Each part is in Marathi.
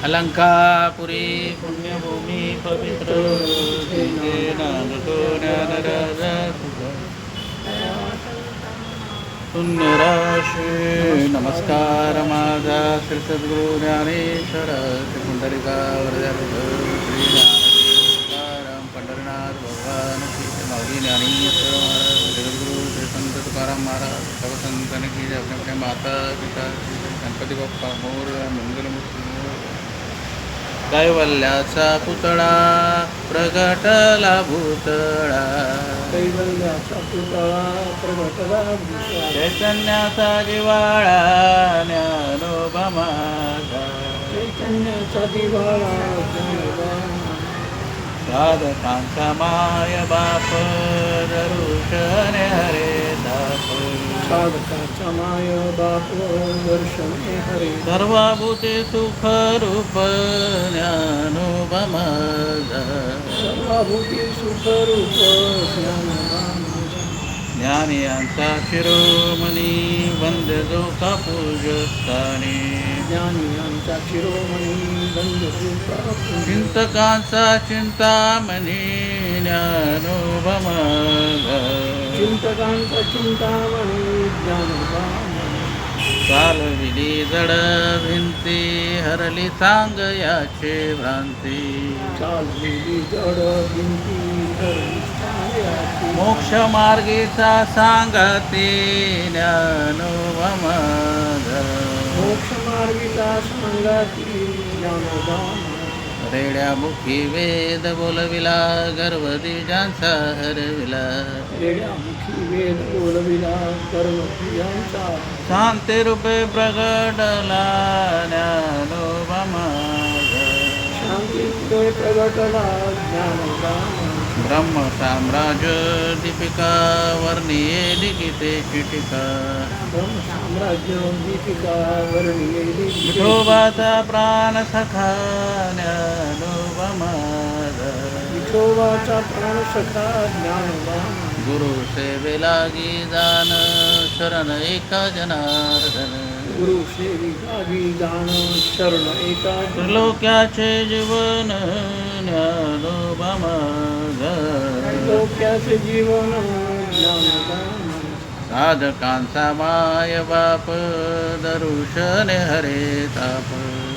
अलंकापुरी पुण्यभूमी पवित्र शून्यराशी नमस्कार माझा श्री सद्गुरु ज्ञानेश्वर श्री पुंडलिका श्री ज्ञानदेव पंढरीनाथ भगवान श्री माऊली ज्ञानेश्वर महाराज जगद्गुरु श्री संत तुकाराम महाराज सर्व संतांनी की अपने अपने माता पिता गणपती बाप्पा मोर मंगलमूर्ती कैवल्याचा पुतळा प्रगटला भूतळा कैवल्याचा पुतळा प्रगटला भूतळा चैतन्याचा जिवाळा ज्ञानोबा माझा चैतन्याचा दिवाळा ज्ञानोबा साधकांचा माय बाप दरुशन हरे ताप साधकाचा माय बाप दर्शने हरे सर्वभूते सुखरूप ज्ञानोबा माझा सर्वभूती सुखरूप ज्ञानोबा ज्ञानियांचा शिरोमणी वंदजो का पूजस्थानी ज्ञानियांचा शिरोमणी बंधुका चिंतकांचा चिंतामणी ज्ञानोबा माझा चिंतकांचा चिंतामणी ज्ञानोबा चालविली जड भिंती हरली सांग याचे भ्रांती चाललेली जड भिंती हरली सांगायची. मोक्ष मार्गीचा सांगते ज्ञानोबा माझा मोक्ष मार्गिका सांगाती ज्ञानोबा रेड्यामुखी वेद बोलविला गर्भदीजांचा हरविला रेड्यामुखी वेद बोलविला कर्मप्रियांचा शांती रूपे प्रगटला ज्ञानोबा माझा शांती प्रगटला ज्ञानोबा ब्रह्म साम्राज्य दीपिका वर्णिये लिखिते चिटिका ब्रह्म साम्राज्य दीपिका वर्णियेली विठोबाचा प्राण सखा ज्ञानोबा माझा विठोबाचा प्राण सखा ज्ञानोबा गुरु सेवे लागी जाण शरण एका जनार्दन गुरु सेवी लागी जाण शरण एका त्रिलोक्याचे जीवन ज्ञानोबा माझा लोक्याचे जीवन ज्ञानोबा साधकांचा माय बाप दरुशने हरे ताप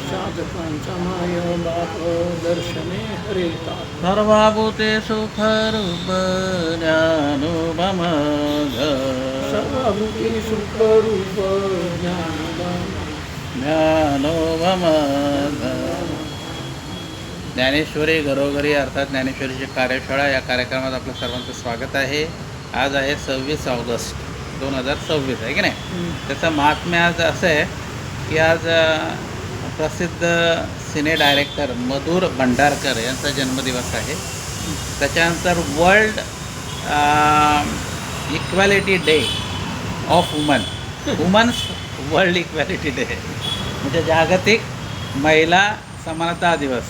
साधकांचा माय बाप दर्शने हरेता सर्वभूते सुखरूप ज्ञानोबा माझा सर्वभूती सुखरूप ज्ञानोबा ज्ञानोबा माझा ज्ञानेश्वरी घरोघरी अर्थात ज्ञानेश्वरीची कार्यशाळा या कार्यक्रमात आपलं सर्वांचं स्वागत आहे. आज आहे 26 ऑगस्ट 2026 आहे की नाही. त्याचं महात्म्य आज असं आहे की आज प्रसिद्ध सिने डायरेक्टर मधुर भंडारकर यांचा जन्मदिवस आहे. त्याच्यानंतर world equality day of women's world equality day म्हणजे जागतिक महिला समानता दिवस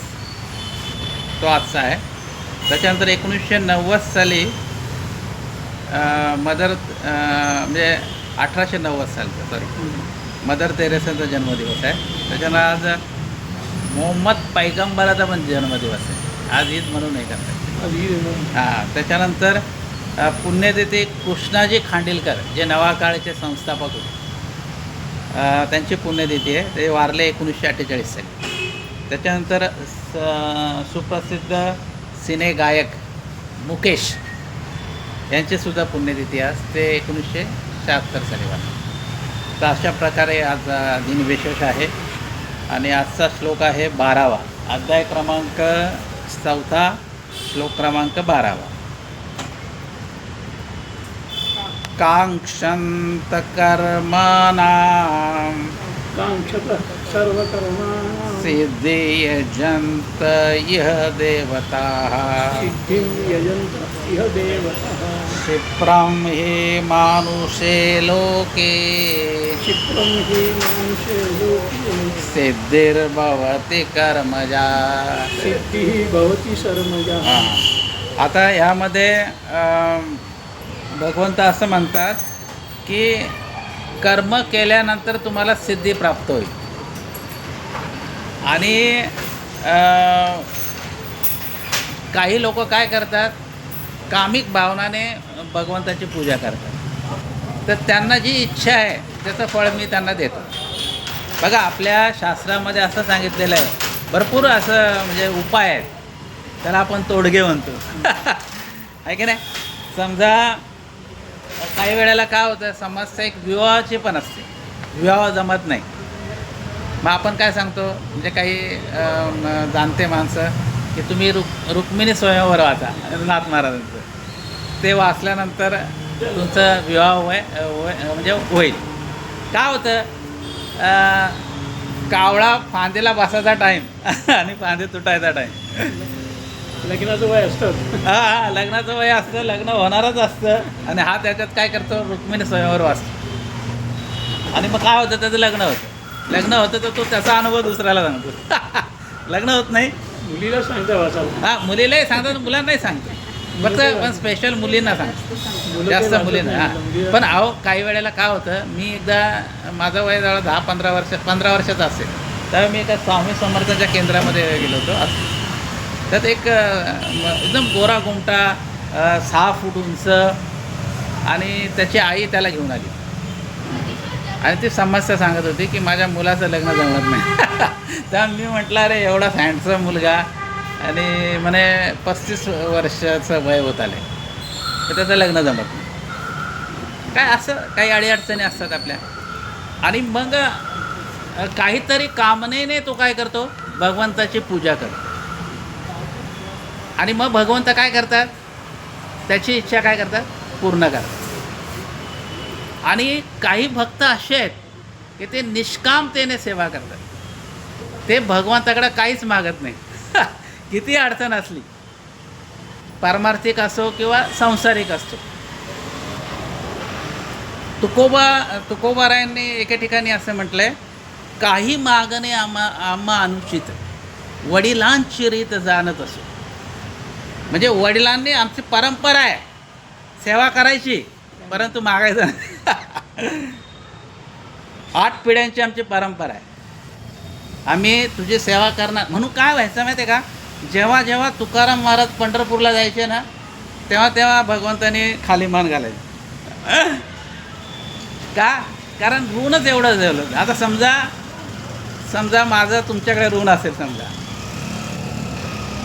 तो आजचा आहे. त्याच्यानंतर 1990 साली म्हणजे 1890 सालचा मदर तेरेसाचा जन्मदिवस आहे. त्याच्यानं आज मोहम्मद पैगंबराचा पण जन्मदिवस आहे. आज ईद म्हणून नाही करतात. हां, त्याच्यानंतर पुण्यतिथी कृष्णाजी खांडिलकर जे नवाकाळचे संस्थापक होते त्यांची पुण्यतिथी आहे. ते वारले 1948 साली. त्याच्यानंतर सुप्रसिद्ध सिने गायक मुकेश यांचीसुद्धा पुण्यतिथी आज ते 1976 साली वारले. तर अशा प्रकारे आज दिनविशेष आहे. आणि आजचा श्लोक आहे 12वा अध्याय क्रमांक 4 श्लोक क्रमांक 12. कांक्षंत कर्माणां कांक्षत सर्वकर्माणां सिद्धियजन्त इह देवताः सिद्धिं यजन्त इह देवताः क्षिप्रं हि मानुषे लोके क्षिप्रं हि मानुषे लोके सिद्धिर्भवति कर्मजा. सिद्धिः भवति सर्वजा. हां, आता यामध्ये भगवंत असं म्हणतात की कर्म केल्यानंतर तुम्हाला सिद्धी प्राप्त होईल. आणि काही लोक काय करतात, कामिक भावनाने भगवंताची पूजा करतात. तर त्यांना जी इच्छा आहे त्याचं फळ मी त्यांना देतो. बघा, आपल्या शास्त्रामध्ये असं सांगितलेलं आहे, भरपूर असं म्हणजे उपाय आहेत, त्याला आपण तोडगे म्हणतो. आहे की नाही? समजा काही वेळेला काय होतं, समस्या एक विवाहाची पण असते, विवाह जमत नाही. मग आपण काय सांगतो, म्हणजे काही जाणते माणसं की तुम्ही रुक्मिणी स्वयंवर वाचा नाथ महाराजांचं, ते वाचल्यानंतर तुमचं विवाह म्हणजे होईल. काय होतं, कावळा फांदीला बसायचा टाईम आणि फांदी तुटायचा टाईम. लग्नाचं वय असतं. हां, लग्नाचं वय असतं, लग्न होणारच असतं, आणि हा त्याच्यात काय करतो, रुक्मिणी स्वयंवर वाचतो. आणि मग काय होतं, त्याचं लग्न होतं तर तो त्याचा अनुभव दुसऱ्याला सांगतो. लग्न होत नाही, मुलीला सांगता वाचायला. हां, मुलीलाही सांगतात, मुलांनाही सांगतो, फक्त पण स्पेशल मुलींना सांगतो, जास्त मुलींना. हां, पण अहो काही वेळेला काय होतं, मी एकदा, माझं वय जवळ 15 वर्षाचं असेल, तेव्हा मी एका स्वामी समर्थांच्या केंद्रामध्ये गेलो होतो. त्यात एक एकदम गोरा गुमटा, 6 फूट उंच, आणि त्याची आई त्याला घेऊन आली, आणि ती समस्या सांगत होती की माझ्या मुलाचं लग्न जमत नाही. तेव्हा मी म्हटलं, अरे एवढा हँडसम मुलगा, आणि म्हणे 35 वर्षाचं वय होत आलं, तर त्याचं लग्न जमत नाही. काय असं काही अडीअडचणी असतात आपल्या. आणि मग काहीतरी कामनेने तो काय करतो, भगवंताची पूजा करतो. आणि मग भगवंत काय करतात, त्याची इच्छा काय करतात, पूर्ण करतात. आणि काही भक्त असे आहेत की ते निष्कामतेने सेवा करतात, ते भगवंताकडे काहीच मागत नाही. किती अडचण असली, पारमार्थिक असो किंवा सांसारिक असतो. तुकोबारायांनी एके ठिकाणी असं म्हटलं आहे, काही मागणे आम्हा अनुचित, वडिलांची रीत जाणत असो. म्हणजे वडिलांनी, आमची परंपरा आहे सेवा करायची, परंतु मागायचं नाही. 8 पिढ्यांची आमची परंपरा आहे, आम्ही तुझी सेवा करणार. म्हणून काय व्हायचं माहिती आहे का, जेव्हा जेव्हा तुकाराम महाराज पंढरपूरला जायचे ना, तेव्हा भगवंतानी खाली मान घालायचं. का? कारण ऋणच एवढं झालं. आता समजा माझं तुमच्याकडे ऋण असेल, समजा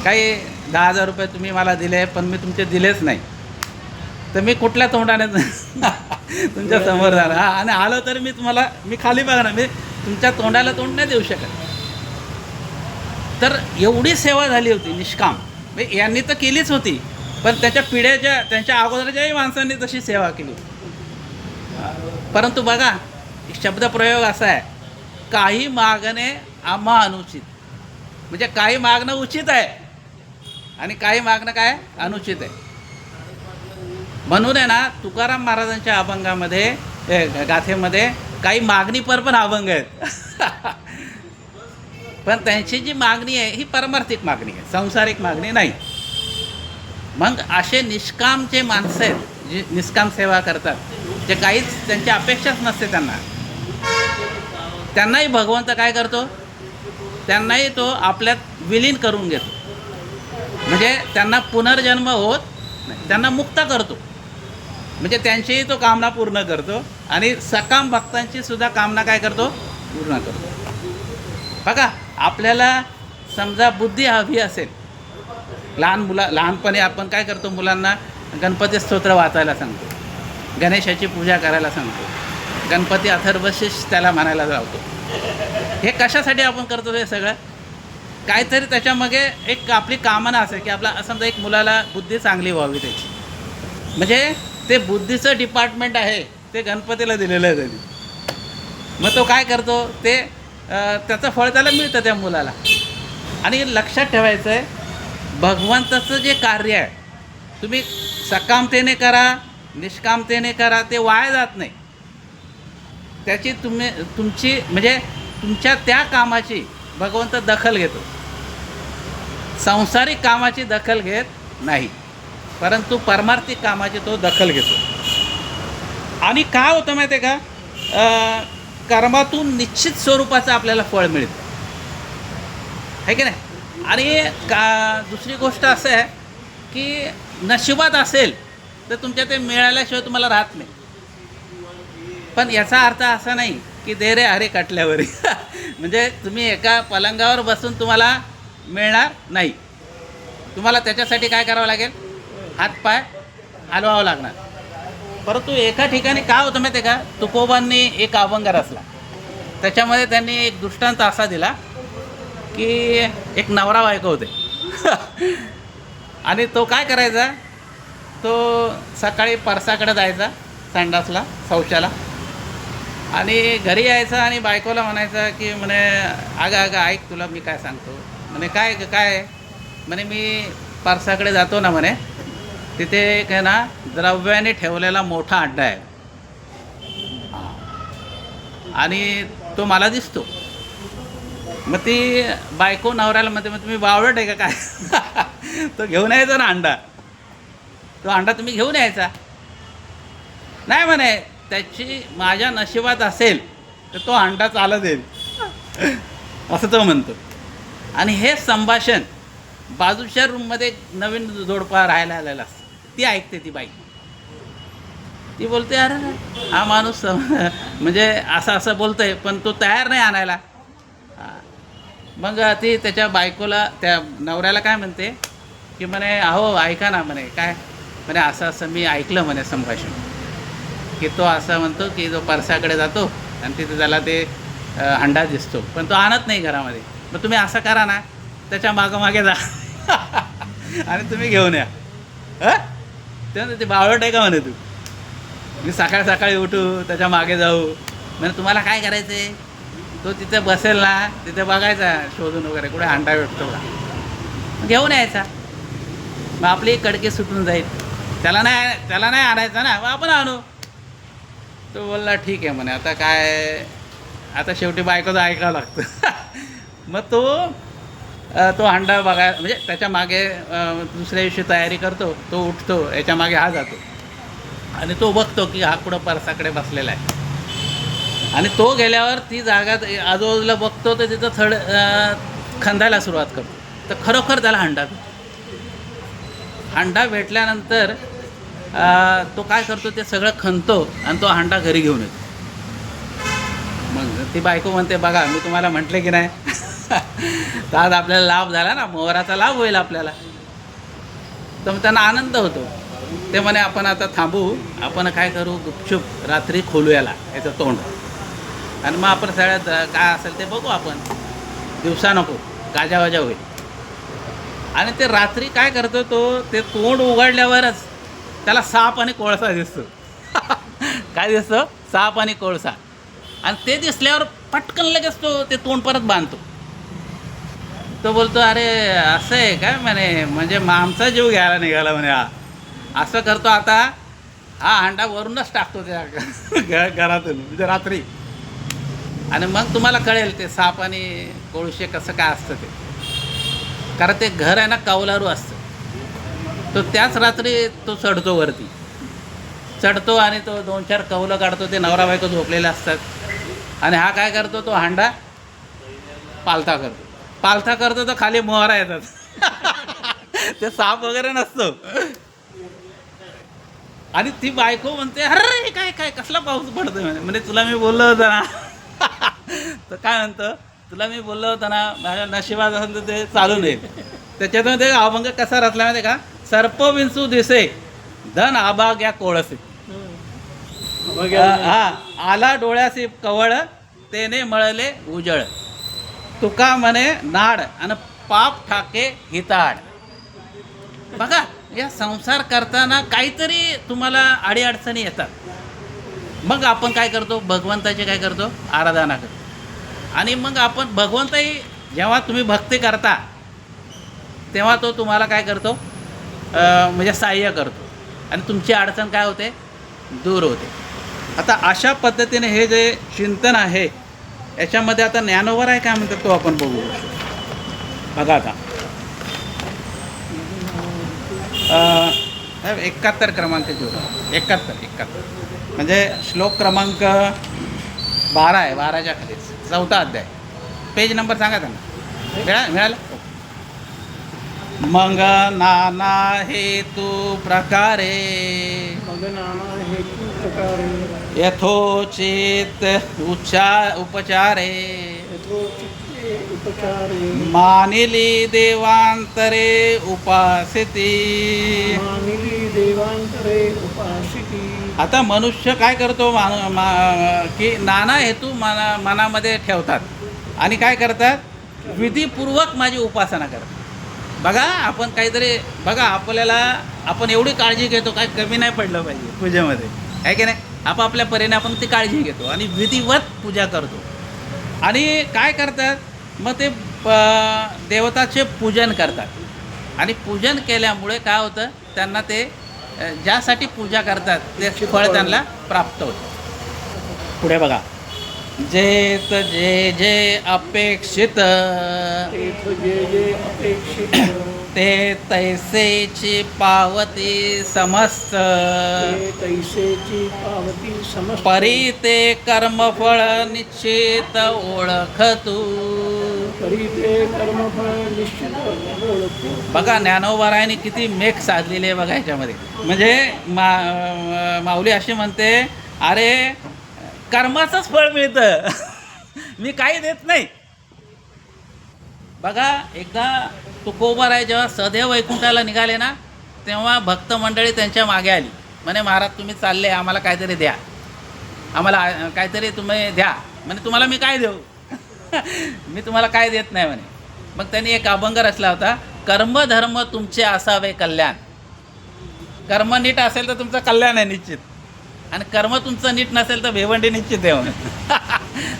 काही 10,000 रुपये तुम्ही मला दिले, पण मी तुमचे दिलेच नाही, तर मी कुठल्या तोंडाने तुमच्या समोर जाणार? हां, आणि आलो तर मी खाली बघणार, मी तुमच्या तोंडाला तोंड नाही देऊ शकत. तर एवढी सेवा झाली होती निष्काम, म्हणजे यांनी तर केलीच होती, पण त्यांच्या अगोदरच्याही माणसांनी तशी सेवा केली. परंतु बघा, शब्दप्रयोग असा आहे, काही मागणे आम्हा अनुचित. म्हणजे काही मागणं उचित आहे आणि काही मागणं काय अनुचित आहे. म्हणून आहे ना, तुकाराम महाराजांच्या अभंगामध्ये, गाथेमध्ये काही मागणीपर पण अभंग आहेत. पण त्यांची जी मागणी आहे ही परमार्थिक मागणी आहे, सांसारिक मागणी नाही. मग असे निष्कामचे माणसं आहेत, जे निष्काम सेवा करतात, जे काहीच त्यांची अपेक्षाच नसते त्यांनाही भगवंत काय करतो, त्यांनाही तो आपल्यात विलीन करून घेतो. म्हणजे त्यांना पुनर्जन्म होत नाही, त्यांना मुक्त करतो. म्हणजे त्यांचीही तो कामना पूर्ण करतो, आणि सकाम भक्तांची सुद्धा कामना काय करतो, पूर्ण करतो. बघा, आपल्याला समजा बुद्धी हवी असेल, लहानपणी आपण काय करतो, मुलांना गणपती स्तोत्र वाचायला सांगतो, गणेशाची पूजा करायला सांगतो, गणपती अथर्वशीष त्याला म्हणायला लावतो. हे कशासाठी आपण करतो? हे सगळं काहीतरी त्याच्यामागे एक आपली कामना असेल की आपला, समजा एक मुलाला बुद्धी चांगली व्हावी त्याची, म्हणजे ते बुद्धीचं डिपार्टमेंट आहे ते गणपतीला दिलेलं आहे त्यांनी. मग तो काय करतो, ते त्याचं फळ त्याला मिळतं त्या मुलाला. आणि लक्षात ठेवायचं आहे, भगवंताचं जे कार्य आहे, तुम्ही सकामतेने करा, निष्कामतेने करा, ते वाया जात नाही. त्याची तुमची म्हणजे तुमच्या त्या कामाची भगवंत दखल घेतो. सांसारिक कामाची दखल घेत नाही, परंतु परमार्थिक कामाची तो दखल घेतो. आणि काय होतं माहिती आहे का, कर्मातून निश्चित स्वरूपाचं आपल्याला फळ मिळतं. आहे की नाही. आणि दुसरी गोष्ट असं आहे की नशिबात असेल तर तुमच्या ते मिळाल्याशिवाय तुम्हाला राहत नाही. पण याचा अर्थ असा नाही की दे रे हरे कटल्यावर म्हणजे तुम्ही एका पलंगावर बसून तुम्हाला मिळणार नाही. तुम्हाला त्याच्यासाठी काय करावं लागेल, हातपाय हलवावं लागणार. परंतु एका ठिकाणी काय होतं माहिती आहे का, तुकोबांनी एक अभंग रचला. त्याच्यामध्ये त्यांनी एक दृष्टांत असा दिला की एक नवरा बायको होते आणि तो काय करायचा, तो सकाळी परसाकडे जायचा संडासला शौचाला आणि घरी यायचा आणि बायकोला म्हणायचा की म्हणे अगं ऐक तुला मी काय सांगतो. म्हणे काय काय म्हणे मी परसाकडे जातो ना म्हणे, तिथे एक आहे ना द्रव्याने ठेवलेला मोठा अड्डा आहे आणि तो मला दिसतो. मग ती बायको नवऱ्याला म्हणते मग तुम्ही बावळट आहे का काय तो घेऊन यायचा ना अंडा, तो अंडा तुम्ही घेऊन यायचा. नाही म्हणे त्याची माझ्या नशिबात असेल तर तो अंडा चालत येईल असं तो म्हणतो. आणि हे संभाषण बाजूच्या रूममध्ये नवीन जोडपा राहायला आलेला असतो. ती ऐकते ती बाई, ती बोलते अरे हा माणूस म्हणजे असं बोलतोय पण तो तयार नाही आणायला. मग ती त्याच्या बायकोला त्या नवऱ्याला काय म्हणते की म्हणे अहो ऐका ना म्हणे काय म्हणे असं मी ऐकलं म्हणे संभाषण की तो असं म्हणतो की जो परसाकडे जातो आणि तिथे त्याला ते अंडा दिसतो पण तो आणत नाही घरामध्ये. मग तुम्ही असं करा ना, त्याच्या मागे जा आणि तुम्ही घेऊन या. ते ते बावळट आहे का म्हणे तू, मी सकाळी उठू त्याच्या मागे जाऊ. म्हणजे तुम्हाला काय करायचं आहे, तो तिथे बसेल ना तिथे बघायचा शोधून वगैरे कुठे अंडा भेटतो का, घेऊन यायचा. मग आपली कडकी सुटून जाईल. त्याला नाही आणायचा ना, मग आपण आणू. तो बोलला ठीक आहे म्हणे आता काय, आता शेवटी बायकोचं ऐकावं लागतं मग तो अंडा म्हणजे त्याच्या मागे दुसऱ्या दिवशी तयारी करतो, तो उठतो, याच्या मागे हा जातो आणि तो बघतो की हा कुठं परसाकडे बसलेला आहे. आणि तो गेल्यावर ती जागा आजूबाजूला बघतो तर तिथं खंदायला सुरुवात करतो. तर खरोखर त्याला अंडा भेटल्यानंतर तो काय करतो, ते सगळं खणतो आणि तो अंडा घरी घेऊन येतो. मग ती बायको म्हणते बघा मी तुम्हाला म्हटले की नाही तर आज आपल्याला लाभ झाला ना, मोहराचा लाभ होईल आपल्याला. तर मग त्यांना आनंद होतो. ते म्हणे आपण आता थांबू, आपण काय करू गुपचूप रात्री खोलू याचं तोंड आणि मग आपण सगळ्यात काय असेल ते बघू आपण, दिवसा नको गाजावाजा होईल. आणि ते रात्री काय करतो, तो ते तोंड उघडल्यावरच त्याला साप आणि कोळसा दिसतो काय दिसतो, साप आणि कोळसा. आणि ते दिसल्यावर पटकन लगेच तो ते तोंड परत बांधतो. तो बोलतो अरे असं आहे काय म्हणे, म्हणजे आमचा जीव घ्यायला निघाला म्हणे हा. असं करतो आता हा अंडा वरूनच टाकतो त्या घरातून म्हणजे रात्री. आणि मग तुम्हाला कळेल ते साप आणि कोळशे कसं काय असतं ते. कारण ते घर आहे ना कौलारू असतं. तो त्याच रात्री तो चढतो वरती, चढतो आणि तो 2-4 कौलं काढतो. ते नवरा बायको झोपलेले असतात आणि हा काय करतो, तो हांडा पालथा करतो तर खाली मोहरा येतात ते साप वगैरे नसतो. आणि ती बायको म्हणते अरे काय काय कसला पाऊस पडतो म्हणजे तुला मी बोललो होतं ना तर काय म्हणतं, तुला मी बोललो होतं ना माझ्या नशिबात असेल तर ते चालून येईल. त्याच्यातून ते अभंग कसा रचला माहिती का, सर्प विंचू दिसे धन आबाग या कोळसे, हा आला डोळ्यासी कवळ तेने मळले उजळ, तुका म्हणे नाड आणि पाप ठाके हिताड. बघा या संसार करताना काहीतरी तुम्हाला अडीअडचणी येतात. मग आपण काय करतो, भगवंताची काय करतो आराधना करतो. आणि मग आपण भगवंतही जेव्हा तुम्ही भक्ती करता तेव्हा तो तुम्हाला काय करतो, म्हणजे सहाय्य करतो आणि तुमची अडचण काय होते, दूर होते. आता अशा पद्धतीने हे जे चिंतन आहे याच्यामध्ये आता ज्ञानोबा आहे काय म्हणतात तो आपण बघू. बघा आता 71 क्रमांक घेऊ, 71 म्हणजे श्लोक क्रमांक 12 आहे, 12च्या खाली 4था अध्याय, पेज नंबर सांगा त्यांना. मिळालं. मग नाना हेतू प्रकारे मग नाना हेतू प्रकारे यथोचित उपचारे यथोचित्ते उपचारे मानिली देवांतरे उपासिती. मानिली देवांतरे उपासिती. आता मनुष्य काय करतो की नाना हेतू मनामध्ये ठेवतात आणि काय करतात, विधीपूर्वक माझी उपासना करतात. बघा आपण काहीतरी बघा, आपण एवढी काळजी घेतो, काय कमी नाही पडलं पाहिजे पूजेमध्ये, आहे की नाही. आपापल्या परीने आपण ती काळजी घेतो आणि विधिवत पूजा करतो. आणि काय करतात मग ते देवताचे पूजन करतात आणि पूजन केल्यामुळे काय होतं, त्यांना ते ज्यासाठी पूजा करतात ते फळ त्यांना प्राप्त होतं. पुढे बघा, जेत जे जे अपेक्षित तेथ जे जे अपेक्षित ते तैसेची पावती समस्त. ते तैसेची पावती समस्त. परी ते कर्मफळ निश्चित ओळखतू. परी ते कर्मफळ निश्चित ओळखू. बघा ज्ञानोबारायांनी किती मेघ साधलेली आहे बघा ह्याच्यामध्ये. म्हणजे माऊली अशी म्हणते, अरे कर्माचंच फळ मिळतं मी काही देत नाही. बघा एकदा तुकोबाराय जेव्हा सदैव वैकुंठाला निघाले ना, तेव्हा भक्त मंडळी त्यांच्या मागे आली. म्हणे महाराज तुम्ही चालले, आम्हाला काहीतरी द्या, आम्हाला काहीतरी तुम्ही द्या. म्हणे तुम्हाला मी काय देऊ मी तुम्हाला काय देत नाही म्हणे. मग त्यांनी एक अभंग रचला होता, कर्मधर्म तुमचे असावे कल्याण. कर्म नीट असेल तर तुमचं कल्याण आहे निश्चित, आणि कर्म तुमचं नीट नसेल तर भेवंडी निश्चित आहे म्हणून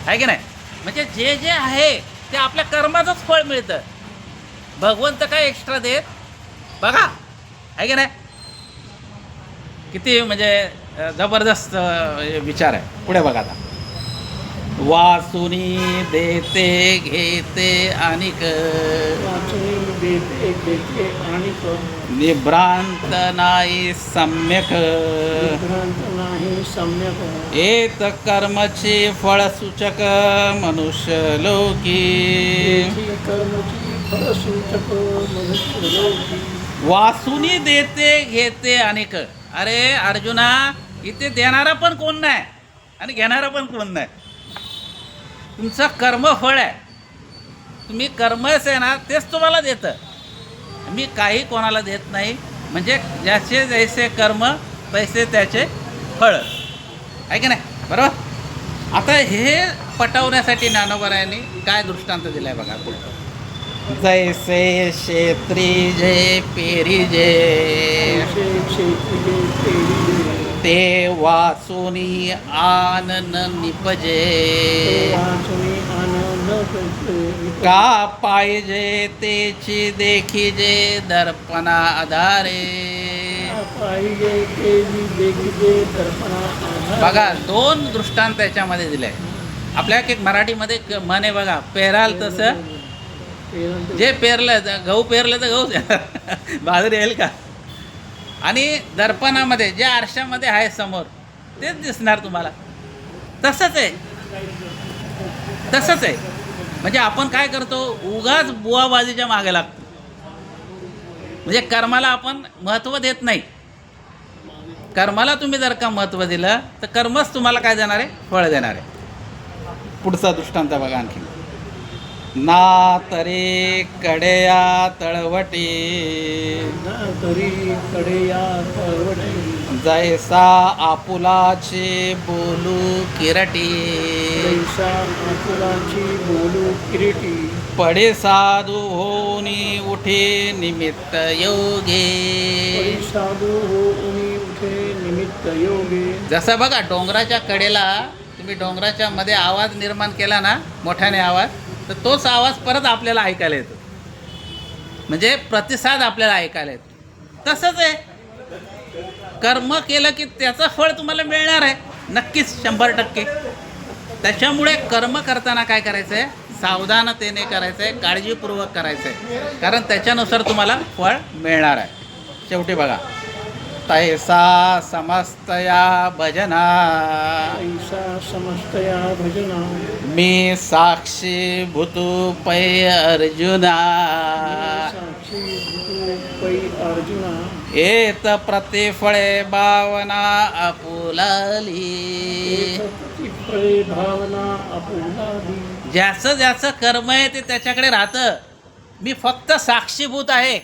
आहे की नाही. म्हणजे जे जे आहे ते आपल्या कर्माचंच फळ मिळतं. भगवंत काय एक्स्ट्रा देत बघा, आहे की नाही. किती म्हणजे जबरदस्त विचार आहे. पुढे बघा, आता वासुनी देते घेते अनिक. वाचनी देते घेते आणिक. निभ्रांत नाही सम्यक. विभ्रांत नाही सम्यक. एत कर्मची फळसूचक मनुष्य लोकी. तेथी कर्मची फळसूचक मनुष्य लोकी. वासुनी देते घेते अनेक. अरे अर्जुना, इथे देणारा पण कोण नाही आणि घेणारा पण कोण नाही. तुमचं कर्मफळ आहे, तुम्ही कर्मच आहे ना, तेच तुम्हाला देतं. मी काही कोणाला देत नाही. म्हणजे ज्याचे जैसे कर्म तैसे त्याचे फळ, आहे की नाही. बरोबर. आता हे पटवण्यासाठी ज्ञानोबारायांनी काय दृष्टांत दिलाय बघा. जैसे क्षेत्री जे पेरी जे ते वाचुनी आनन निपजे. का पाहिजे तेची देखीजे दर्पणा आधारे. बघा दोन दृष्टांत त्याच्यामध्ये दिले. आपल्या एक मराठीमध्ये म्हण आहे बघा, पेराल तसं जे पेरलं, गहू पेरलं तर गहू बाजरी येईल का. आणि दर्पणामध्ये जे आरशामध्ये आहे समोर तेच दिसणार तुम्हाला. तसंच आहे, तसंच आहे. म्हणजे आपण काय करतो, उगाच बुवाबाजीच्या मागे लागतो. म्हणजे कर्माला आपण महत्त्व देत नाही. कर्माला तुम्ही जर का महत्त्व दिलं तर कर्मच तुम्हाला काय देणार आहे, फळ देणार आहे. पुढचा दृष्टांत बघा आणखी. ना तरी कडेया तळवटी. तरी कडेया तळवटी. जैसा आपुलाची बोलू किरटी. जैसा आपुलाची बोलू किरीटी. पडे साधू होनी उठे निमित्त योगे. साधू होऊनी उठे निमित्त योगे. जसं बघा डोंगराच्या कडेला तुम्ही डोंगराच्या मध्ये आवाज निर्माण केला ना, मोठ्याने आवाज, तर तोच आवाज परत आपल्याला ऐकायला येतो. म्हणजे प्रतिसाद आपल्याला ऐकायला येतो. तसंच आहे, कर्म केलं की त्याचं फळ तुम्हाला मिळणार आहे नक्कीच 100%. त्याच्यामुळे कर्म करताना काय करायचं आहे, सावधानतेने करायचं आहे, काळजीपूर्वक करायचं आहे, कारण त्याच्यानुसार तुम्हाला फळ मिळणार आहे. शेवटी बघा, तैसा समस्तया भजना ऐसा समस्तया भजना मी साक्षी भूतू पै अर्जुना साक्षी भूतो पै अर्जुना एत प्रतिफळे भावना आपुलाली. फळे भावना आपुलादी. ज्याचं ज्याचं कर्म आहे ते त्याच्याकडे राहतं. मी फक्त साक्षीभूत आहे,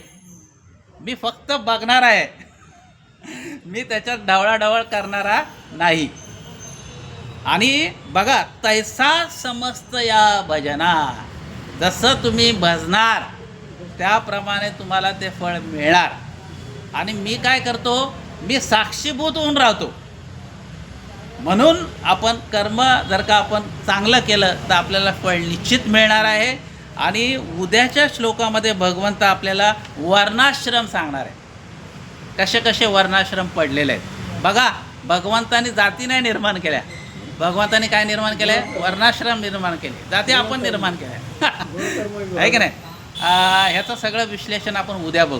मी फक्त बघणार आहे, मी त्याच्यात ढवळाढवळ करणारा नाही. आणि बघा, तैसा समस्त या भजना, जसं तुम्ही भजणार त्याप्रमाणे तुम्हाला ते फळ मिळणार. आणि मी काय करतो, मी साक्षीभूत होऊन राहतो. म्हणून आपण कर्म जर का आपण चांगलं केलं तर आपल्याला फळ निश्चित मिळणार आहे. आणि उद्याच्या श्लोकामध्ये भगवंत आपल्याला वर्णाश्रम सांगणार आहे, कसे कसे वर्णाश्रम पडलेले आहेत. बघा, भगवंतानी जाती नाही निर्माण केल्या, भगवंतानी काय निर्माण केलं आहे, वर्णाश्रम निर्माण केले, जाती आपण निर्माण केल्या आहे की नाही. ह्याचं सगळं विश्लेषण आपण उद्या बघू.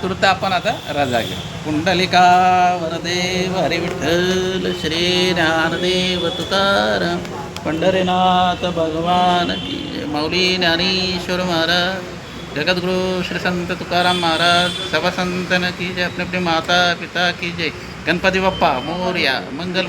तूर्त आपण आता रजा घेऊ. कुंडलिका वरदेव हरी विठ्ठल श्री ज्ञानदेव तुकाराम पंढरीनाथ भगवान की जय. माऊली ज्ञानेश्वर महाराज, जगद्गुरु श्री संत तुकाराम महाराज, सब संतन की जय. अपने अपने माता पिता की जय. गणपती बाप्पा मोरया. मंगल